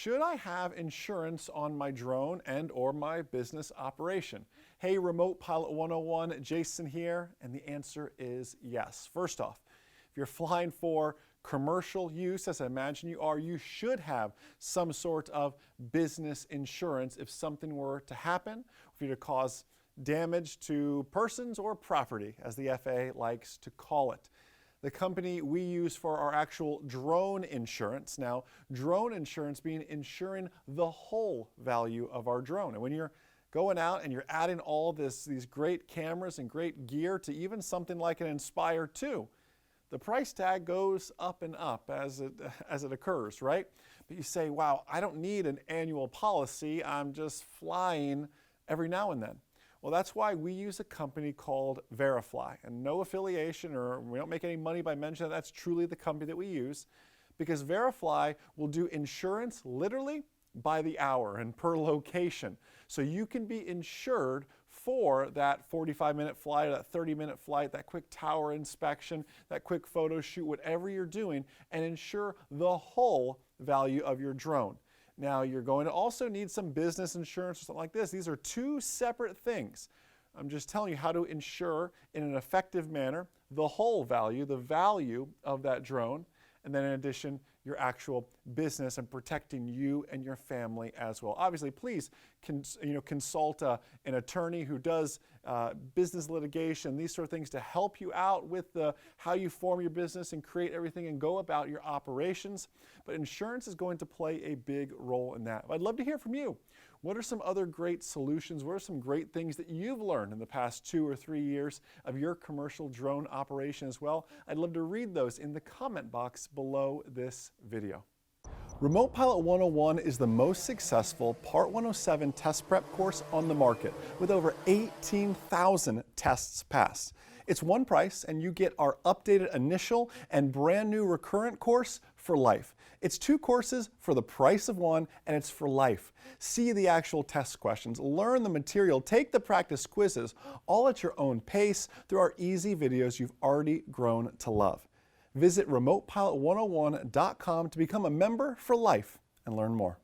should I have insurance on my drone and or my business operation? Hey, Remote Pilot 101, Jason here, and the answer is yes. First off, if you're flying for commercial use, as I imagine you are, you should have some sort of business insurance if something were to happen, if you were to cause damage to persons or property, as the FAA likes to call it. The company we use for our actual drone insurance. Now, drone insurance being insuring the whole value of our drone. And when you're going out and you're adding all these great cameras and great gear to even something like an Inspire 2, the price tag goes up and up as it occurs, right? But you say, wow, I don't need an annual policy. I'm just flying every now and then. Well, that's why we use a company called Verifly, and no affiliation, or we don't make any money by mentioning that. That's truly the company that we use, because Verifly will do insurance literally by the hour and per location. So you can be insured for that 45-minute flight, that 30-minute flight, that quick tower inspection, that quick photo shoot, whatever you're doing, and insure the whole value of your drone. Now, you're going to also need some business insurance or something like this. These are two separate things. I'm just telling you how to insure in an effective manner the whole value, the value of that drone, and then in addition, your actual business and protecting you and your family as well. Obviously, please consult an attorney who does business litigation, these sort of things, to help you out with how you form your business and create everything and go about your operations. But insurance is going to play a big role in that. I'd love to hear from you. What are some other great solutions? What are some great things that you've learned in the past 2 or 3 years of your commercial drone operation as well? I'd love to read those in the comment box below this video. Remote Pilot 101 is the most successful Part 107 test prep course on the market, with over 18,000 tests passed. It's one price, and you get our updated initial and brand new recurrent course for life. It's 2 courses for the price of one, and it's for life. See the actual test questions, learn the material, take the practice quizzes, all at your own pace through our easy videos you've already grown to love. Visit remotepilot101.com to become a member for life and learn more.